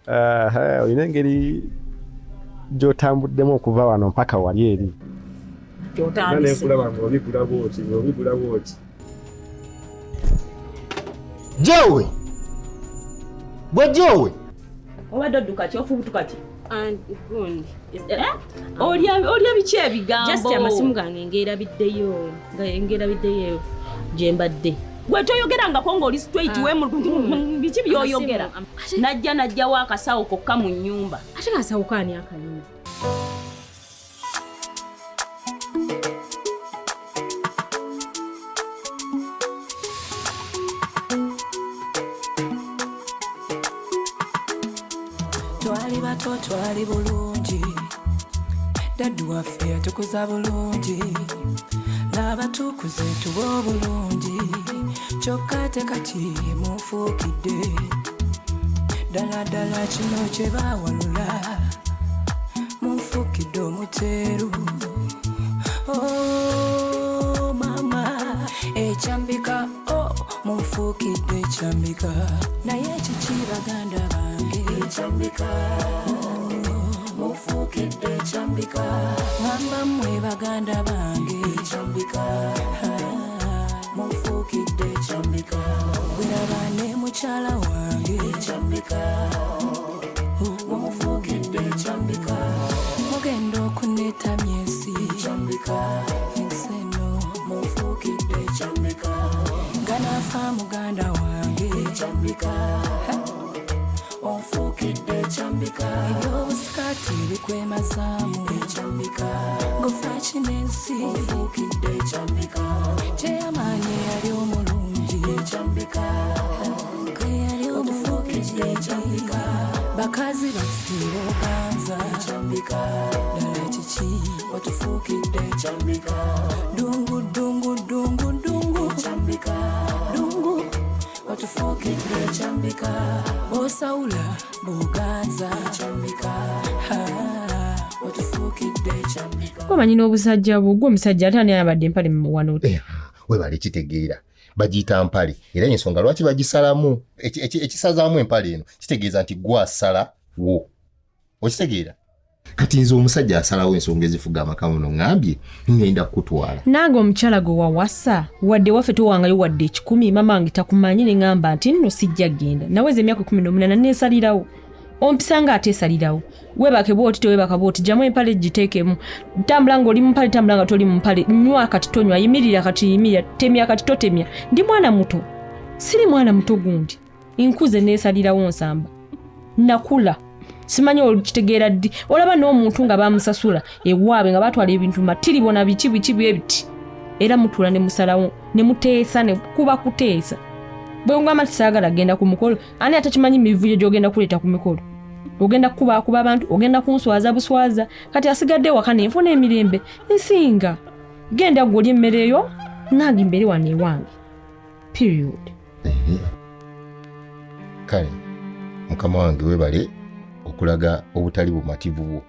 olina engeri gy'otambuddemu okuva wano mpaka wali eri. Jowe! Bwe Jowe! Obadde odduka ki ofubutuka ki? Gundi. Olya biki ebigambo? Just amasimu gange ngeerabiddeyo gye mbadde. Gwe toyogerangako ng'oli straight we biki by'oyogera? Najjawo akasawo kokka mu nnyumba. Ate kasawo kaani akalina? Twali bato twali bulungi, daddu waffe yatukuza bulungi, n'abatukuze tuba bulungi, kyokka ate kati munfuukidde, ddala ddala kino kye baawalula, munfuukidde omuteeru. Oh mama, Ekyambika, oh munfuukidde Ekyambika, naye kiki baganda bange? Ekyambika, munfuukidde Ekyambika, ngamba mmwe baganda bange. Ekyambika, munfuukidde Ekyambika, bweraba ne mukyala wange. Ekyambika, munfuukidde Ekyambika, mugenda okuneetamya ensi. Ekyambika, ensi eno munfuukidde Ekyambika, nga naafa muganda wange. Ekyambika, onfuukidde Ekyambika, ebyobusikaati ebikwemazaamu. Ekyambika, ng'ofa kinensi. Onfuukidde Ekyambika, kyeyamaanyi eyali omulungi. Ekyambika, kwe yali omufukidde Ekyambika, bakazi bafiire oganza. Ekyambika, ddala kiki watufuukidde Ekyambika, dungu dungu dungu dungu. Ekyambika, dungu watufuukidde Ekyambika, bosawula boganza. Ekyambika, watufuukidde Ekyambika. Omanyi n'obusajja bwo gwe omusajja ate ani ayambadde empale mu wano? Webale kitegeera bagiyita mpale era ensonga lwaki bagisalamu ekisazaamu empale eno kitegeeza nti gwasala wo okitegeera. Kati nze omusajja asalawo ensonga ezifuga amaka muno ngambye ngenda kukutwala. Nange omukyala gwe wawasa wadde waffe towangayo wadde 10 mama wange takumanyi ne ngamba nti nno sijja genda naweza emyaka 18 neesalirawo ompisanga ateesalirawo webake bwoti tewebaka bwoti jamu empale giteekemu tambula ng'oli mu mpale tambula nga toli mu mpale nywa kati tonywa yimirira kati yimirira temya kati totemya ndi mwana muto siri mwana muto gundi nkuze neesalirawo nsamba nakula simanyi olukitegeera ddi olaba n'omuntu nga bamusasula ewaabe nga batwala ebintu matiri bona biki ebiti era mutula ne musalawo ne muteesa ne kuba kuteesa bwe ngamba tisaagala genda ku mukolo ani atakimanyi mivuyo gy'ogenda kuleeta ku mikolo ogenda kuba abantu ogenda kunswaza buswaza kati asigadde waka nenfuna emirembe nsinga genda gw'oli emmere eyo nange mbere wano ewange period. Kale mukama wange webale okulaga obutali bumativu bwo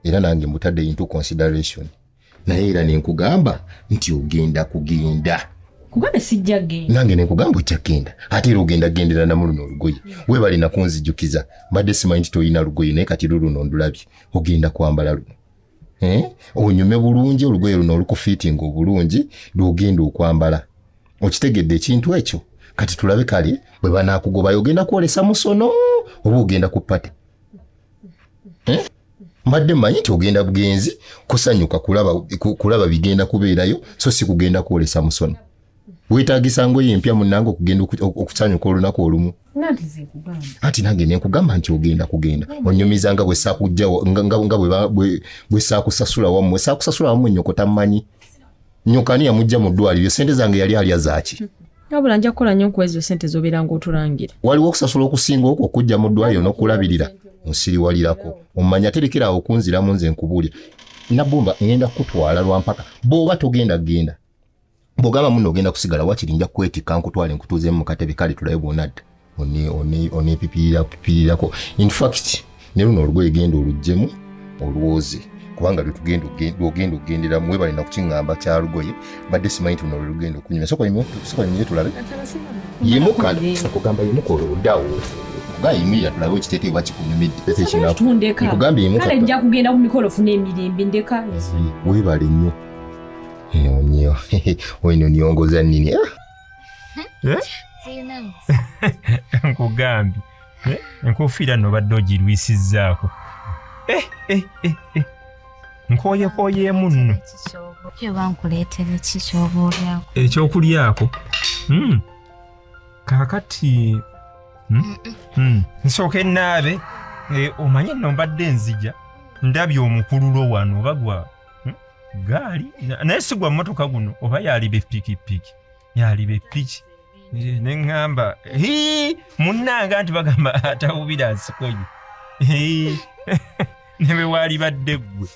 era nange mbutadde into consideration naye era nenkugamba nti ogenda kugenda. Kugambe sijja genda. Nange nenkugamba ojja genda ate era ogenda gendera namu luno olugoye webale nakunzijukiza mbadde simanyi nti toyina lugoye naye kati luno ndulabye ogenda kwambala luno onyume bulungi olugoye luno olukufiitinga obulungi lwogenda okwambala okitegedde ekintu ekyo kati tulabe kale bwe banaakugobayo ogenda kwolesa musono oba ogenda ku pate. Mbadde mmanyi nti ogenda bugenzi kusanyuka kulaba bigenda kubeerayo so si kugenda kwolesa musono. Weetaagisa ngoye empya munnange okugenda okusanyuka olunaku olumu. Ati nange nenkugamba nti ogenda kugenda onyumiza nga bwe saakujja nga bwe saakusasula wammwe saakusasula wammwe nnyoko tammanyi nnyokani yamujja mu ddwaliro sente zange yali alya zaaki. Wabula nja kukola nnyo nkuwa ezo sente z'obeera ng'otulangira. Waliwo okusasula okusinga okwo okujja mu ddwaliro n'okulabirira onsiriwalirako omanya terekera okunziramu nze nkubuulira nabumba ngenda kutwala lwampaka bw'oba togenda genda bw'ogamba muno ogenda kusigala wakiri nja kwetikka nkutwale nkutuuzeemu mu katebe kale tulabe bw'onadda oneepipirirako in fact ne luno olugoye genda oluggemu olwoze kubanga lwetugenda ogenderamu webale nakukiŋŋamba kya lugoye badde simanyi tuno lwelugenda okunyuma sokolimye tulabe yemukala okugamba yemuka oluddawo kugayimira tulabe ekiteeteeyi bakikunyumidde tundeka kale nja kugenda ku mikolo funa emirembe ndeka weebale nnyo nyo weno niongoza nini nkugambye enkofiira nno badde ogirwisizzaako nkoyekoyeemu nno ekyokulyako kaakati nsooka ennaabe omanye nno mbadde nzija ndabye omukululo wano oba gwa gaali naye si gwa mmotoka guno oba yaaliba epikipiki yaaliba epiki neŋŋamba munnanga nti bagamba atawubira nsikoyi ne bwe waali badde ggwe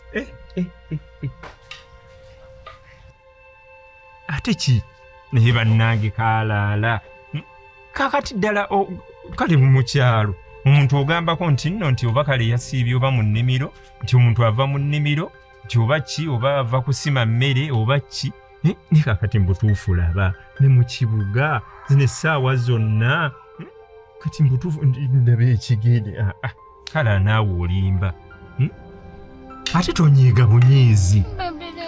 ate ki naye bannange kaalaala kakati ddala kale mu kyalo omuntu ogambako nti nno nti oba kale yasiibye oba mu nnimiro nti omuntu ava mu nnimiro nti oba ki oba ava kusima mmere oba ki ne kakati mbutuufu laba ne mu kibuga zino essaawa zonna kati mbutuufu ndaba ekigere kale naawe olimba ate tonyiiga bunyiizi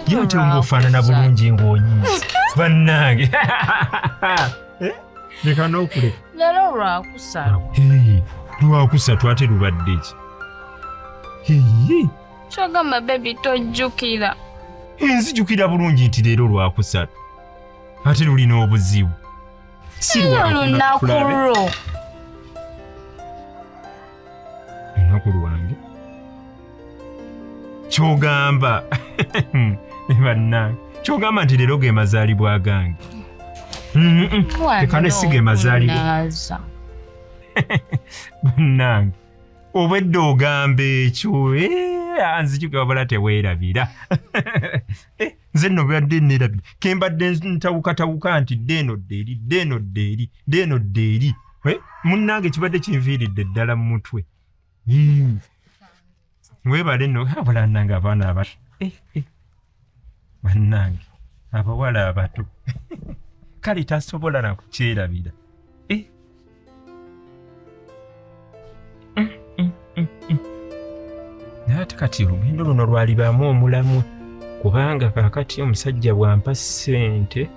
ye nti ng'ofaanana bulungi ng'onyiizi bannange leka n'okuleka lero lwakusatu ate lubadde ki kyogamba bebi tojjukira nzijukira bulungi nti leero lwakusatu ate lulina obuzibu si lunaku lwo olunaku lwange kyogamba bannange kyogamba nti leero ge mazaalibwa gange tekane si ge mazaalibwa bannange obwedde ogamba ekyo nzijukira wabula teweerabira nze nno badde neerabira kembadde ntawukatawuka nti deno ddeeri munnange kibadde kinviiridde ddala mu mutwe weebale nno wabula nnange abaana abato bannange abawala abato kale tasobola nakukyerabira ate kati olugendo luno lwalibaamu omulamu kubanga kaakati omusajja bwampa ssente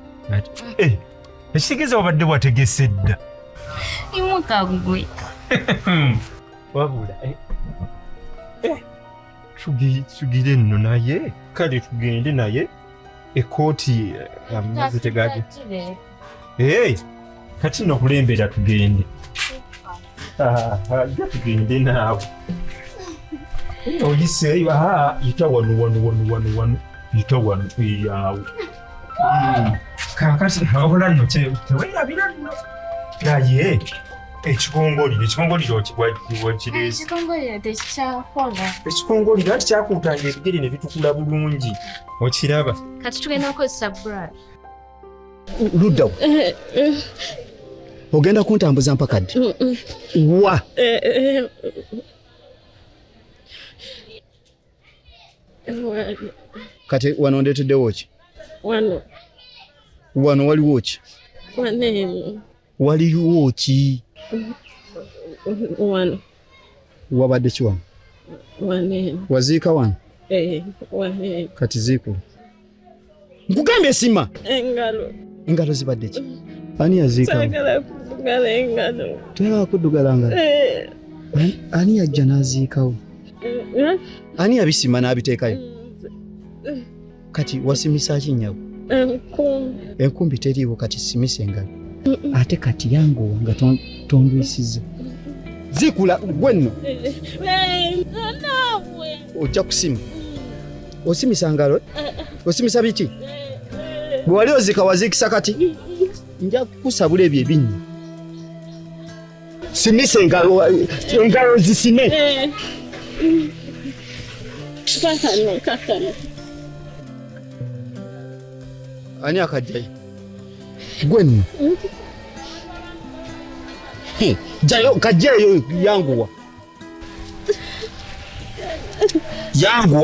ekitegeeza wabadde bwategese dda imukagwe wabula tugire nno naye kale tugende naye ekooti amazzi tegage kati nno kulembera tugende ajja tugende naawe oyiseeyo yita wano yita wano eyaawo kaakati wabula nno teweerabira nno naye ekikongoliro wakireese ekikongoliro ati kyakuutanga ebigere ne bitukula bulungi okiraba kati tugenda kukozesa brush luddawo ogenda kuntambuza mpaka ddi wa kati wano ndeeteddewo ki wano waliwo ki waliwo ki wano wabadde ki wano waziika wano kati ziikula nkugambye sima engalo zibadde ki ani yaziika toyagala kuddugala ngalo ani yajja n'aziikawo ani yabisima n'abiteekayo kati wasimisa ki nnyabo enkumbi teriiwo kati simisa engalo ate kati yanguwa nga tondwisizza zikula gwe nno ojja kusima osimisa ngalo osimisa biki bwe wali ozika waziikisa kati nja kukusabula ebyo ebinnya simisa engalo zisime ani akajjayo gwe nno jayo kajjayo yanguwa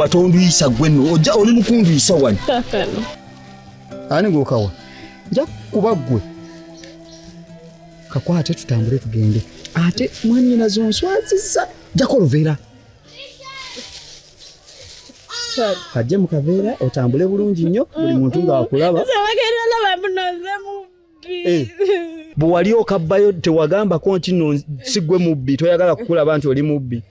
tonduyisa gwe nno ojja oli mukunduyisa wano ani gwokawa nja kuba gwe kakwate tutambule tugende ate mwannyina zonswazizza jako Luveera kajje mu kaveera otambule bulungi nnyo buli muntu nga wakulaba bwe wali okabbayo tewagambako nti no sigwe mubbi toyagala kukulaba nti oli mubbi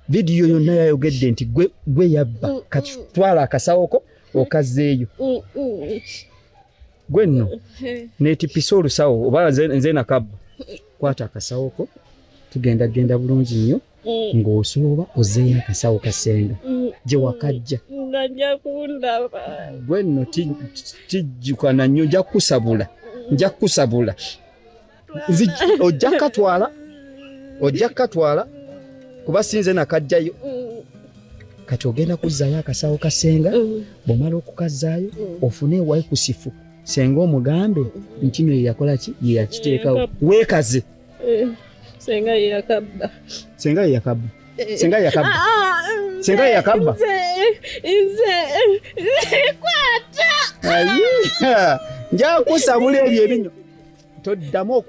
vidiyo yonna yayogedde nti gwe yabba kati twala akasawoko okazzeeyo gwe nno neetipisa olusawo oba nze nakabba kwata akasawoko tugenda bulungi nnyo ng'osooba ozzeeyo akasawo kasenga gye wakajja gwe nno tijjukana nnyo nja kusabula ojja katwala kuba sinze nakajjayo kati ogenda kuzzaayo akasawo kasenga bw'omala okukazzaayo ofune ewayi kusifu senga omugambe nkino yeyakola ki yeyakiteekawo weekaze senga yeyakabba nja kusabula ebyo ebinyo toddamu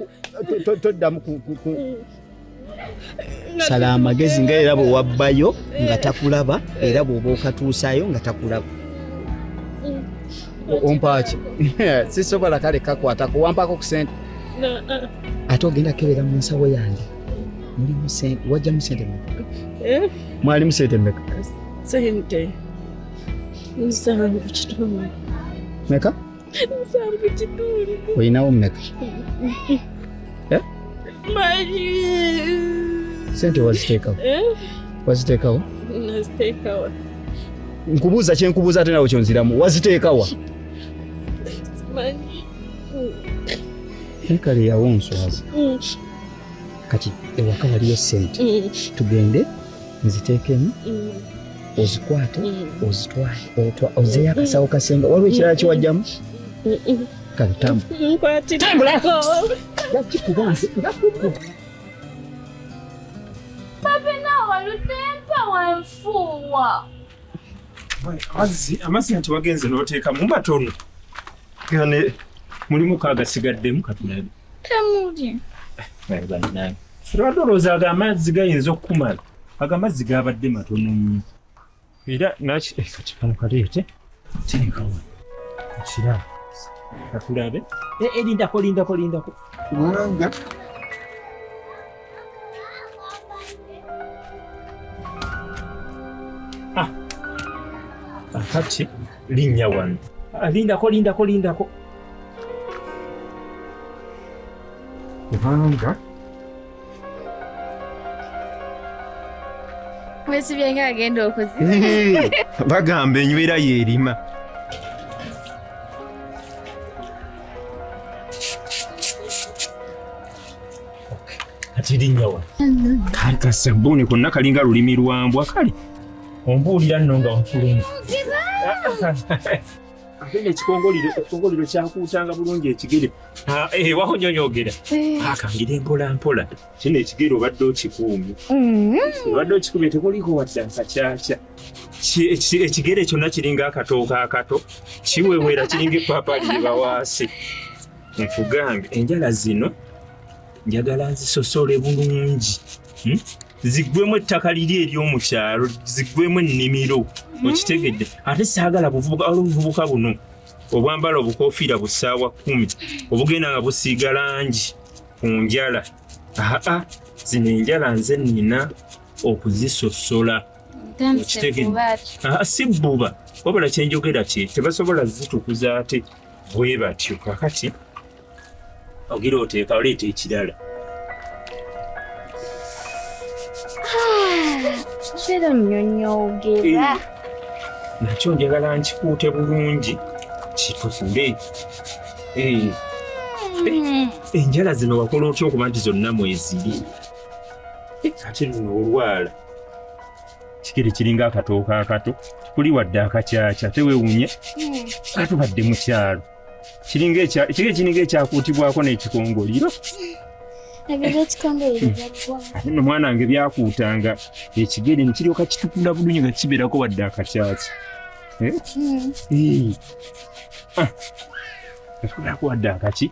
sala amagezi nga era bwe wabbayo nga takulaba era bw'oba okatuusaayo nga takulaba ompaaki sisobola kale kakwatako wampako ku sente ate ogenda kebera mu nsawo yange mulimu sente wajjamu sente mmeka mwalimu sente mmeka sente nsanvu kitundu meka nsanvu kitundu oyinawo mmeka sente waziteekawo naziteekawa nkubuuza kyenkubuuza ate nawe kyonziramu waziteekawa nekale yawo nswaza kati ewaka waliyo sente tugende nziteekemu ozikwate ozitwale ozeeyo akasawo kasenga waliwo ekirala kiwajjamu kale amazzi nti wagenze n'oteeka mu matono gane mulimu kaagasigaddemu katulabe temuli lwadolooza ago amazzi gayinza okukumala ago amazzi gabadde matono nnyo era kati kano kaleete teekawo ekirabo katulabe lindako kubanga akati linnya wano lindako kubanga wesibyenga agenda okozi bagamba enywera yeerima kati linnya wano kali kasabbuuni konna kalinga lulimi lwambwa kali ombuulira nno nga wakuluma ate ekikongoliro kyakuutanga bulungi ekigere wahonyonyogera akangira empolampola kino ekigere obadde okikuumye tekuliko wadde akakyakya ekigere kyonna kiringa akatooka akato kiwewera kiringa epapaali lyebawaase nkugambe enjala zino njagala nzisosole bulungi ziggwemu ettaka liri ery'omukyalo ziggwemu ennimiro okitegedde ate saagala obuvubuka buno obwambala obukoofiira bu ssaawa 10 obugenda nga busiiga langi ku njala zino enjala nze nnina okuzisosola okitegedde si bbuba wabula kyenjogera kye tebasobola zitukuza ate bwe batyo kakati ogira oteeka oleeta ekirala kera nnyonnyogera nakyo njagala nkikuute bulungi kitukule enjala zino wakola otya okuba nti zonna mweziri ate luno olwala kigere kiringa akatooka akato kuli wadde akakyakya teweewunya atubadde mu kyalo kigere kiringa ekyakuutibwako n'ekikongoliro no mwana wange byakuutanga ekigere nekiryoka kitukula bulungi nga kibeerako wadde akakyaki ekulako wadde akaki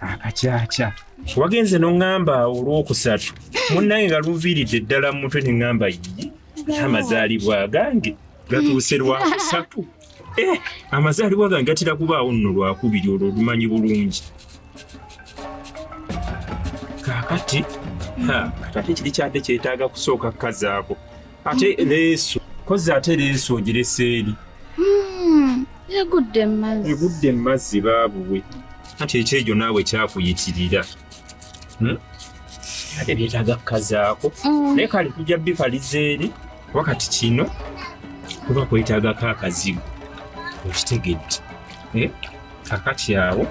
akacaaca wagenze n'oŋŋamba olwokusatu munnange nga lunviiridde ddala mu mutwe ne ŋŋamba yiyi amazaalibwa gange gatuuse lwakusatu amazaalibwa gange gatera kubaawo nno lwakubiri olwo olumanyi bulungi kaakati ate kiri kyadde kyetaaga kusooka kukazaako ate leeso kozi ate leeso ogirese eri egudde mu mazzi baabuwe ati ekyejo naawe kyakuyitirira ate byetaaga kukazaako naye kale tujja bikaliza eri wakati kino kuba kwetaagako akazigo okitegedde kakati awo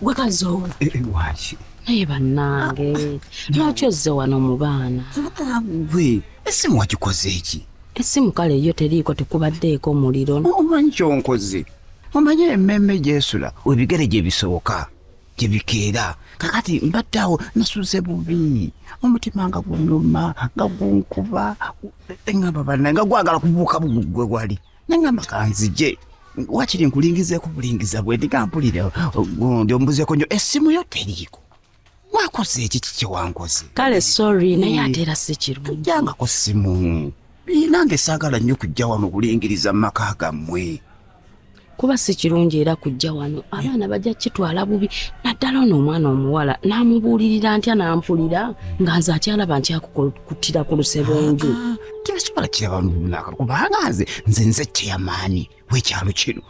Gwekazoola waki naye bannange lwaki ozze wano mu baana gwe esimu wagikoze eki essimu kale yo teriiko tekubaddeeko omuliro omanyi kyonkoze omanyi emmemme gyesula ebigere gye bisoboka gye bikeera kakati mbadde awo nasuze bubi omutima nga gunyuma nga gunkuba eŋŋamba bannange nga gwagala kubuuka bugwe wali neŋŋamba kanzije wakiri nkulingizeeko bulingiza bwe ndikampulire gundi ombuzeeko nnyo essimu yo teriiko wakoze eki kiki wankoze kale sorry naye ate era si kirungi jangako ssimu nange saagala nnyo kujja wano okulingiriza mu maka gammwe kuba si kirungi era kujja wano abaana bajja kitwala bubi naddala ono omwana omuwala n'amubuulirira ntya n'ampulira nga nze akyalaba ntyakukutira ku lusebenju tebasobola kiraba kubanga nze kyeyamaani wekyalo kino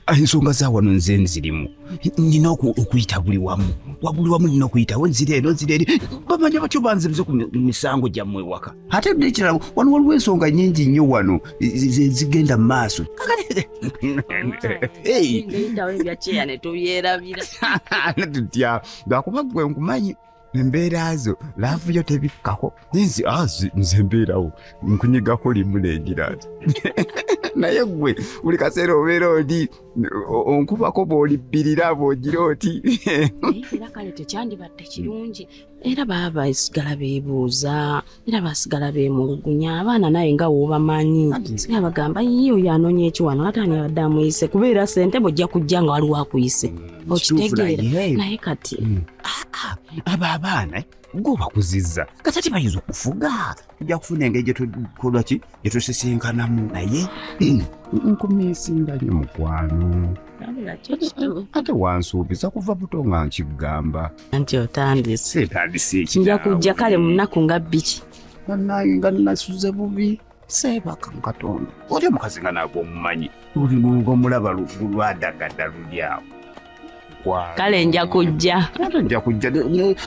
ensonga za wano nze nzirimu nina okuyita buli wamu nina okuyitawo nzira eno nzira eri bamanya batyo banzibuze ku misango gyammwe waka ate ekirala wano waliwo ensonga nnyingi nnyo wano zigenda mu maaso netutya lwakuba gwe nkumanyi embeera zo laavu yo tebikkako nze mbeerawo nkunyigako limu nengira naye gwe buli kaseera obeera oti onkubako bw'olibbirira bw'ogira oti era kale tekyandibadde kirungi era baba basigala beebuuza era basigala beemulugunya abaana naye nga woobamanyi sigala bagamba yiye oyo anoonya ekiwano ate ani abadde amuyise kubeera ssente bw'ojja kujja nga waliwo akuyise okitegeera naye kati abo abaana gwobakuzizza kati bayinza okufuga ojja kufuna engeri gyetukolaki gyetusisinkanamu naye nkumiisindanye mukwano ate wansuubiza kuva buto nga nkigamba anti otandise etandise eki nja kujja kale mu nnaku nga bbiki bannange nga nasuze bubi seebaka mu katonda oli omukazi nga naagwe omumanyi luli ng'omulaba lwadagadda luli awo kale nja kujja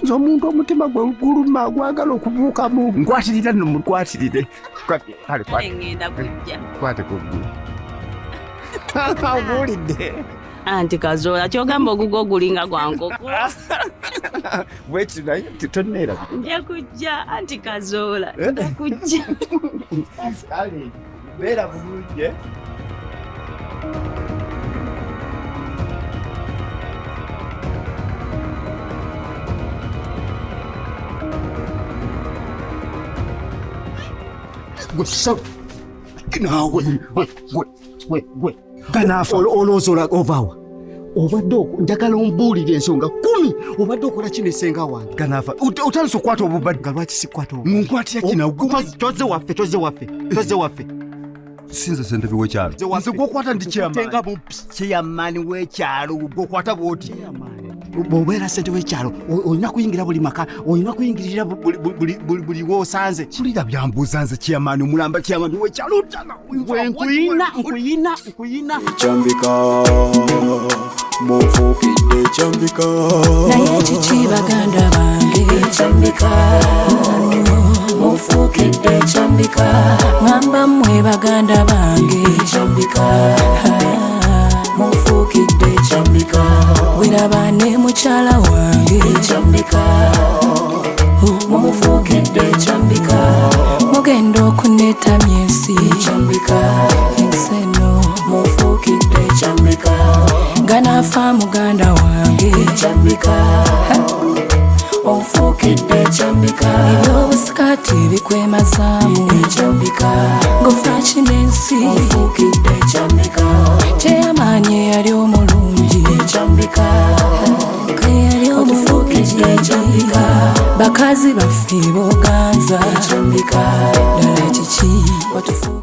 nze omuntu omutima gwe guluma gwagala okubuukamu nkwatirira nno mukwatirire ngenda kujja kwate kuggulu obuulidde anti kazoola kyogamba ogugo ogulinga gwa nkoko bwekiti naye tonneera nja kujja anti kazoola nja kujja kale beera bulungi olowooza ovaawa obadde njagala ombuulira ensonga 10 obadde okola kino esenga wange ganaafa otandise okukwata obubadde nga lwaki sikwata nkwatira kina toze waffe sinze ssentebe w'ekyalo nze gwokwata ndi kyeyamaani w'ekyalo gwokwata bwoti bw'obeera ssente w'ekyalo olina kuyingira buli maka olina kuyingirira buli w'osanze kulira byambuuza nze kyeyamaani omulamba kyeyamaani w'ekyalo nkuyina Ekyambika mufuukidde Ekyambika naye kiki baganda bange Ekyambika mufuukidde Ekyambika ngamba mmwe baganda bange Ekyambika mufuukidde Ekyambika wiraba ne mukyala wange Ekyambika mumufuukidde Ekyambika mugenda okunetamya ensi Ekyambika enseno mufuukidde Ekyambika nga naafa muganda wange mazaamu Ekyambika ngofa kinensi ofuukidde Ekyambika kyeyamaanyi yali omulungi Ekyambika yali omulungi Ekyambika bakazi baffe boganza Ekyambika ddala kiki watufuuki